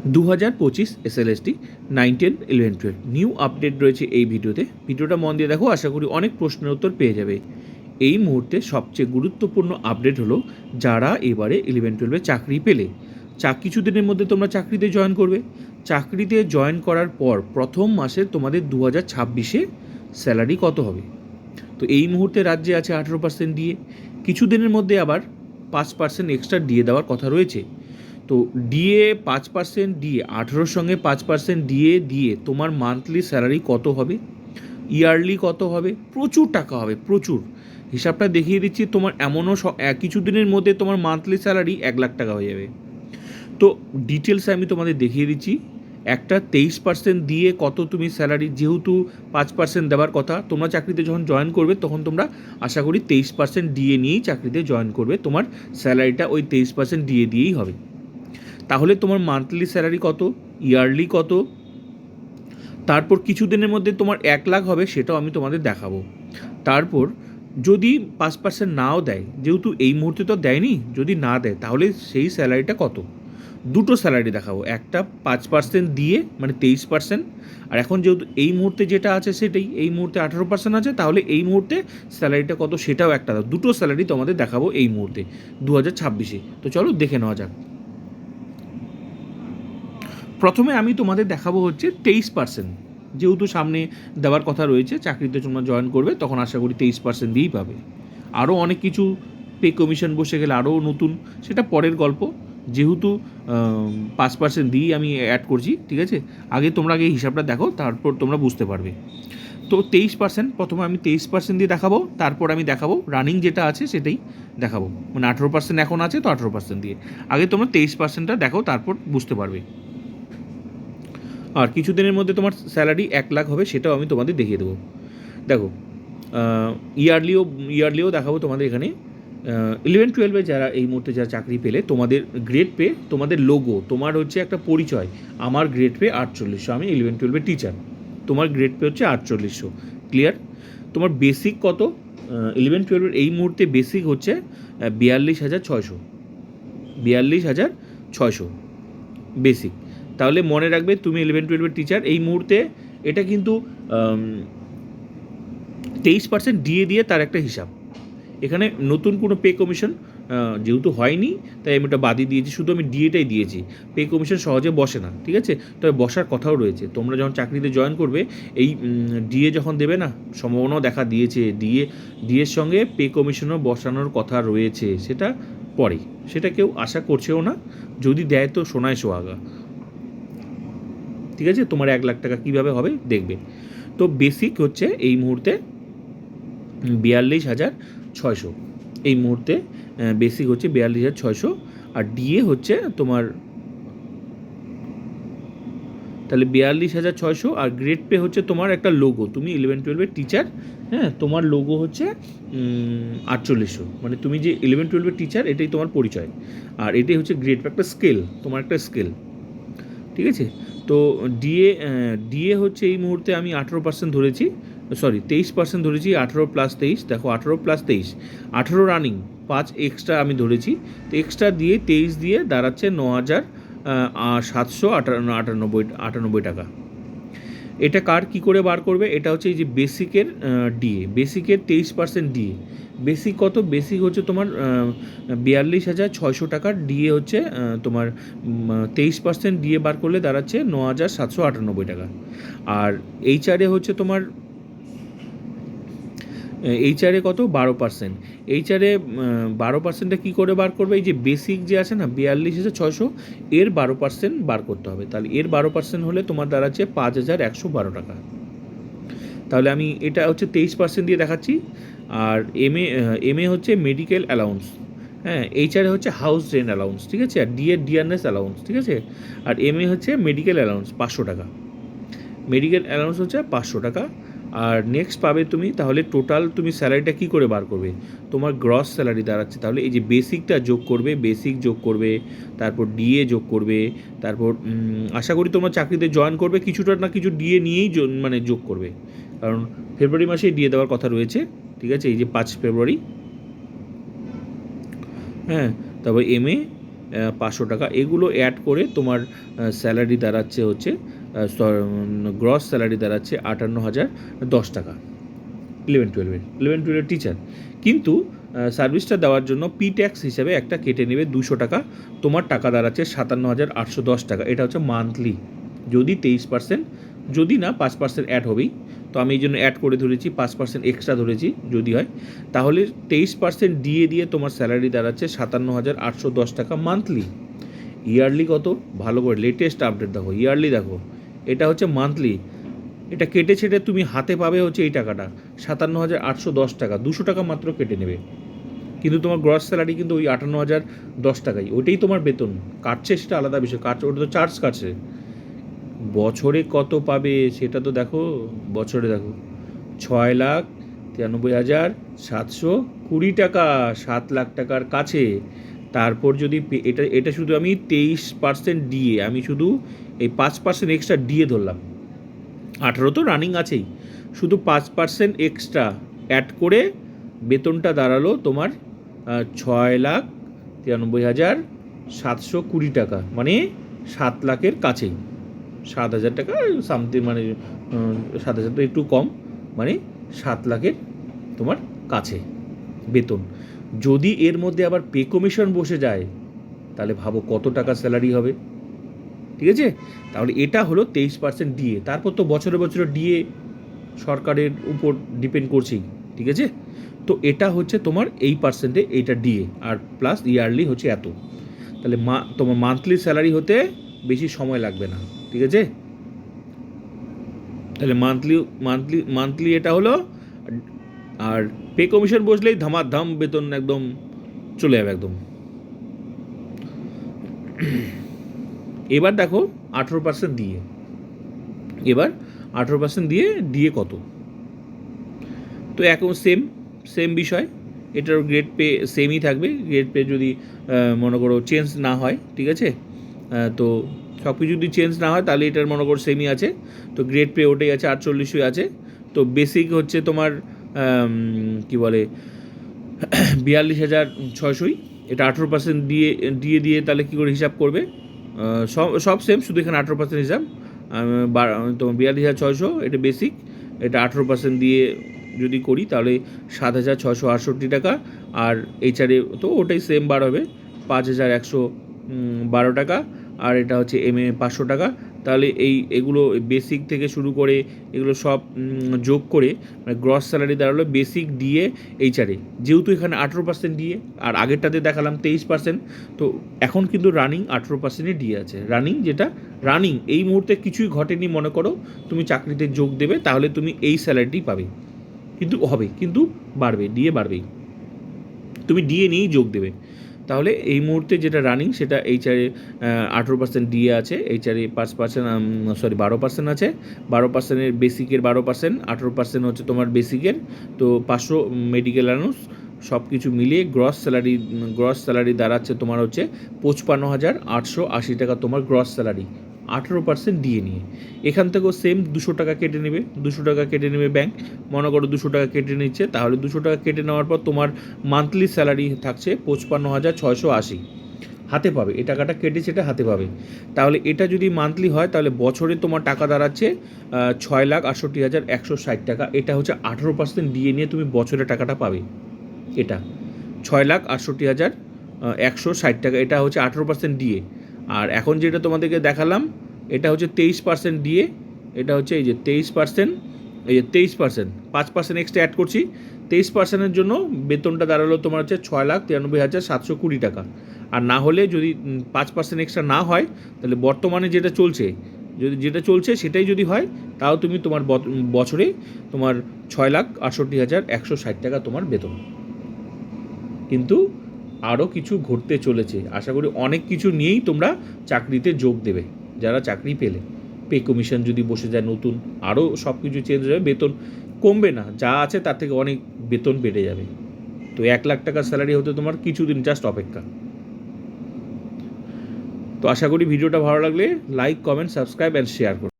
2025 SLST 9, 10, 11, 12 new update রয়েছে এই ভিডিওটা মন দিয়ে দেখো, আশা করি অনেক প্রশ্নের উত্তর পেয়ে যাবে। এই মুহূর্তে সবচেয়ে গুরুত্বপূর্ণ আপডেট হলো যারা এবারে 11-12 চাকরি পেলে, কিছুদিনের মধ্যে তোমরা চাকরিতে জয়েন করবে। চাকরিতে জয়েন করার পর প্রথম মাসে তোমাদের 2026-এ স্যালারি কত হবে। তো এই মুহূর্তে রাজ্যে আছে 18% ডিএ, কিছুদিনের মধ্যে আবার 5% এক্সট্রা ডিএ দেওয়ার কথা রয়েছে। তো ডিএ 5%, ডিএ 18-র সঙ্গে 5% ডিএ দিয়ে তোমার মান্থলি স্যালারি কত হবে, ইয়ারলি কত হবে, প্রচুর টাকা হবে, প্রচুর। হিসাবটা দেখিয়ে দিচ্ছি, তোমার এমনও কিছুদিনের মধ্যে তোমার মান্থলি স্যালারি 1 লাখ টাকা হয়ে যাবে। তো ডিটেলসে আমি তোমাদের দেখিয়ে দিচ্ছি। একটা 23% দিয়ে কত তুমি স্যালারি, যেহেতু 5% দেওয়ার কথা, তোমরা চাকরিতে যখন জয়েন করবে তখন তোমরা আশা করি 23% ডিএ নিয়েই চাকরিতে জয়েন করবে, তোমার স্যালারিটা ওই 23% ডিএ দিয়েই হবে। তাহলে তোমার মান্থলি স্যালারি কত, ইয়ারলি কত, তারপর কিছুদিনের মধ্যে তোমার 1 লাখ হবে, সেটাও আমি তোমাদের দেখাবো। তারপর যদি 5% নাও দেয়, যেহেতু এই মুহূর্তে তো দেয়নি, যদি না দেয় তাহলে সেই স্যালারিটা কত, দুটো স্যালারি দেখাবো। একটা 5% দিয়ে মানে 23%, আর এখন যেহেতু এই মুহূর্তে যেটা আছে সেটাই, এই মুহূর্তে 18% আছে, তাহলে এই মুহূর্তে স্যালারিটা কত সেটাও একটা, দুটো স্যালারি তোমাদের দেখাবো এই মুহূর্তে 2026-এ। তো চলো দেখে নেওয়া যাক। প্রথমে আমি তোমাদের দেখাবো হচ্ছে 23%, যেহেতু সামনে দেওয়ার কথা রয়েছে, চাকরিতে তোমরা জয়েন করবে তখন আশা করি 23% দিয়েই পাবে। আরও অনেক কিছু পে কমিশন বসে গেলে আরও নতুন, সেটা পরের গল্প। যেহেতু 5% দিয়েই আমি অ্যাড করছি, ঠিক আছে। তোমরা আগে হিসাবটা দেখো, তারপর তোমরা বুঝতে পারবে। তো 23%, প্রথমে আমি 23% দিয়ে দেখাবো, তারপর আমি দেখাবো রানিং যেটা আছে সেটাই দেখাবো, মানে 18% এখন আছে, তো 18% দিয়ে। আগে তোমরা 23%টা দেখো, তারপর বুঝতে পারবে। আর কিছুদিনের মধ্যে তোমার স্যালারি 1 লাখ হবে, সেটাও আমি তোমাদের দেখিয়ে দেবো। দেখো, ইয়ারলিও দেখাবো তোমাদের। এখানে 11-12 যারা এই মুহূর্তে যারা চাকরি পেলে, তোমাদের গ্রেড পে, তোমাদের লোগো, তোমার হচ্ছে একটা পরিচয়। আমার গ্রেড পে 4800, আমি 11-12 টিচার, তোমার গ্রেড পে হচ্ছে 4800। ক্লিয়ার? তোমার বেসিক কত, 11-12 এই মুহূর্তে বেসিক হচ্ছে 42,600, 42,600 বেসিক। তাহলে মনে রাখবে, তুমি 11-12 টিচার এই মুহূর্তে, এটা কিন্তু 23% ডিএ দিয়ে তার একটা হিসাব। এখানে নতুন কোনো পে কমিশন যেহেতু হয়নি, তাই আমি ওটা বাদই দিয়েছি, শুধু আমি ডিএটাই দিয়েছি। পে কমিশন সহজে বসে না, ঠিক আছে, তবে বসার কথাও রয়েছে। তোমরা যখন চাকরিতে জয়েন করবে, এই ডিএ যখন দেবে না, সম্ভাবনাও দেখা দিয়েছে, ডিএর সঙ্গে পে কমিশনও বসানোর কথা রয়েছে, সেটা পরে, সেটা কেউ আশা করছেও না। যদি দেয় তো সোনায় সোহাগা, ঠিক আছে। তোমার 1 লাখ টাকা কীভাবে হবে দেখবে। তো বেসিক হচ্ছে এই মুহূর্তে 42,600, এই মুহূর্তে বেসিক হচ্ছে 42,600, আর ডিএ হচ্ছে তোমার, তাহলে 42,600, আর গ্রেড পে হচ্ছে তোমার একটা লোগো, তুমি 11-12 টিচার, হ্যাঁ, তোমার লোগো হচ্ছে 4800, মানে তুমি যে 11-12 টিচার এটাই তোমার পরিচয়, আর এটাই হচ্ছে গ্রেড পে, একটা স্কেল, তোমার একটা স্কেল, ঠিক আছে। তো ডিএ হচ্ছে এই মুহূর্তে আমি 18% ধরেছি, 23% ধরেছি, 18 + 23, দেখো 18 + 23, 18 রানিং, 5 এক্সট্রা আমি ধরেছি। তো এক্সট্রা দিয়ে 23 দিয়ে দাঁড়াচ্ছে 9,798 টাকা। এটা কার কী করে বার করবে, এটা হচ্ছে এই যে বেসিকের ডিএ, বেসিকের 23% ডিএ। বেসিক কত, বেসিক হচ্ছে তোমার 42,600 টাকার, ডিএ হচ্ছে তোমার 23% ডিএ বার করলে দাঁড়াচ্ছে 9,798 টাকা। আর এইচআরে হচ্ছে তোমার, এইচআরে কত, 12%। এইচআরে 12%টা কী করে বার করবে, এই যে বেসিক যে আছে না 42,600, এর 12% বার করতে হবে। তাহলে এর 12% হলে তোমার দাঁড়াচ্ছে 5,112 টাকা। তাহলে আমি এটা হচ্ছে 23% দিয়ে দেখাচ্ছি। আর এমএ হচ্ছে মেডিকেল অ্যালাউন্স, হ্যাঁ, এইচআরে হচ্ছে হাউস রেন্ট অ্যালাউন্স, ঠিক আছে, আর ডিয়ারনেস অ্যালাউন্স, ঠিক আছে। আর এমএ হচ্ছে মেডিকেল অ্যালাউন্স 500 টাকা, মেডিকেল অ্যালাউন্স হচ্ছে 500 টাকা। আর নেক্সট পাবে তুমি, তাহলে টোটাল তুমি স্যালারিটা কী করে বার করবে, তোমার গ্রস স্যালারি দাঁড়াচ্ছে। তাহলে এই যে বেসিকটা যোগ করবে, বেসিক যোগ করবে, তারপর ডিএ যোগ করবে, তারপর আশা করি তোমরা চাকরিতে জয়েন করবে কিছুটা না কিছু ডিএ নিয়েই মানে যোগ করবে, কারণ ফেব্রুয়ারি মাসেই ডিএ দেওয়ার কথা রয়েছে, ঠিক আছে, এই যে 5 ফেব্রুয়ারি, হ্যাঁ। তারপর এমএ, 500 টাকা, এগুলো অ্যাড করে তোমার স্যালারি দাঁড়াচ্ছে হচ্ছে গ্রস স্যালারি দাঁড়াচ্ছে 58,010 টাকা 11-12 টিচার। কিন্তু সার্ভিসটা দেওয়ার জন্য পি ট্যাক্স হিসাবে একটা কেটে নেবে 200 টাকা, তোমার টাকা দাঁড়াচ্ছে 57,810 টাকা। এটা হচ্ছে মান্থলি, যদি 23%, যদি না 5% অ্যাড হবেই, তো আমি এই জন্য অ্যাড করে ধরেছি, 5% এক্সট্রা ধরেছি যদি হয়, তাহলে 23% দিয়ে তোমার স্যালারি দাঁড়াচ্ছে 57,810 টাকা মান্থলি। ইয়ারলি কত? ভালো করে লেটেস্ট আপডেট দেখো, ইয়ারলি দেখো, এটা হচ্ছে মান্থলি। এটা কেটে ছেটে তুমি হাতে পাবে হচ্ছে এই টাকাটা 57,810 টাকা, 200 টাকা মাত্র কেটে নেবে। কিন্তু তোমার গ্রস স্যালারি কিন্তু ওই 58,010 টাকাই, ওইটাই তোমার বেতন। কাটছে সেটা আলাদা বিষয়, কাটছে ওটা তো চার্জ কাটছে। বছরে কত পাবে সেটা তো দেখো, বছরে দেখো 6,93,720 টাকা, 7 লাখ টাকার কাছে। তারপর যদি এটা শুধু আমি 23% দিয়ে, আমি শুধু এই 5% এক্সট্রা দিয়ে ধরলাম, 18 তো রানিং আছেই, শুধু 5% এক্সট্রা অ্যাড করে বেতনটা দাঁড়ালো তোমার 6,93,720 টাকা, মানে 7 লাখের কাছেই, 7,000 টাকা সামথিং, মানে 7,000 তো একটু কম, মানে 7 লাখের তোমার কাছে বেতন। যদি এর মধ্যে আবার পে কমিশন বসে যায় তাহলে ভাবো কত টাকা স্যালারি হবে, ঠিক আছে? তাহলে এটা হলো 23% ডিএ। তারপর তো বছরে বছরে ডিএ সরকারের উপর ডিপেন্ড করছেই, ঠিক আছে? তো এটা হচ্ছে তোমার এই পার্সেন্টে, এইটা ডিএ, আর প্লাস ইয়ারলি হচ্ছে এত। তাহলে তোমার মান্থলি স্যালারি হতে বেশি সময় লাগবে না, ঠিক আছে? তাহলে মান্থলি এটা হলো, আর পে কমিশন বসলেই ধামাধাম বেতন একদম চলে যাবে একদম। এবার দেখো 18% দিয়ে, এবার 18% দিয়ে ডিএ কত? তো এখন সেম বিষয়, এটার গ্রেড পে সেমই থাকবে। গ্রেড পে যদি মনে করো চেঞ্জ না হয়, ঠিক আছে, তো সব কিছু যদি চেঞ্জ না হয় তাহলে এটার মনে করো সেমই আছে। তো গ্রেড পে ওটাই আছে, 48 আছে। তো বেসিক হচ্ছে তোমার কি বলে 42,600, এটা 18% দিয়ে তাহলে কী করে হিসাব করবে? সব সেম, শুধু এখানে 18% হিসাব। তোমার 42,600 এটা বেসিক, এটা 18% দিয়ে যদি করি তাহলে 7,668 টাকা। আর এইচআরে তো ওটাই সেম বার হবে, 5,112 টাকা। আর এটা হচ্ছে এমএ 500 টাকা। তাহলে এগুলো বেসিক থেকে শুরু করে এগুলো সব যোগ করে মানে গ্রস স্যালারি দাঁড়ালো বেসিক দিয়ে এইচআরে, যেহেতু এখানে 18% দিয়ে, আর আগেরটাতে দেখালাম 23%, তো এখন কিন্তু রানিং 18%-এ দিয়ে আছে। রানিং এই মুহূর্তে কিছুই ঘটেনি মনে করো, তুমি চাকরিতে যোগ দেবে, তাহলে তুমি এই স্যালারিটি পাবে, কিন্তু বাড়বে, ডিএ বাড়বেই, তুমি ডিএ নিয়েই যোগ দেবে। তাহলে এই মুহূর্তে যেটা রানিং সেটা এইচআরে 18% ডিএ আছে, এইচআরে 12% আছে। 12%-এর বেসিকের 12%, 18% হচ্ছে তোমার বেসিকের। তো 500 মেডিকেল অ্যালাউন্স সব কিছু মিলিয়ে গ্রস স্যালারি দাঁড়াচ্ছে তোমার হচ্ছে 55,880 টাকা তোমার গ্রস স্যালারি, 18% দিয়ে নিয়ে। এখান থেকেও সেম 200 টাকা কেটে নেবে, 200 টাকা কেটে নেবে ব্যাংক, মনে করো 200 টাকা কেটে নিচ্ছে, তাহলে 200 টাকা কেটে নেওয়ার পর তোমার মান্থলি স্যালারি থাকছে 55,680 হাতে পাবে, এই টাকাটা কেটে সেটা হাতে পাবে। তাহলে এটা যদি মান্থলি হয় তাহলে বছরে তোমার টাকা দাঁড়াচ্ছে 6,68,160 টাকা। এটা হচ্ছে 18% দিয়ে নিয়ে তুমি বছরে টাকাটা পাবে, এটা 6,68,160 টাকা, এটা হচ্ছে 18% দিয়ে। আর এখন যেটা তোমাদেরকে দেখালাম এটা হচ্ছে 23% দিয়ে, এটা হচ্ছে এই যে 23%, এই যে 23%, 5% এক্সট্রা অ্যাড করছি, 23%-এর জন্য বেতনটা দাঁড়ালো তোমার হচ্ছে 6,93,720 টাকা। আর না হলে যদি 5% এক্সট্রা না হয় তাহলে বর্তমানে যেটা চলছে সেটাই যদি হয়, তাও তুমি তোমার বছরে তোমার 6,68,160 টাকা তোমার বেতন। কিন্তু আরও কিছু ঘটতে চলেছে, আশা করি অনেক কিছু নিয়েই তোমরা চাকরিতে যোগ দেবে যারা চাকরি পেলে। পে কমিশন যদি বসে যায় নতুন, আরও সব কিছু চেঞ্জ হয়ে যাবে, বেতন কমবে না, যা আছে তার থেকে অনেক বেতন বেড়ে যাবে। তো 1 লাখ টাকার স্যালারি হতে তোমার কিছুদিন জাস্ট অপেক্ষা। তো আশা করি ভিডিওটা ভালো লাগলে like, comment, subscribe and share করুন।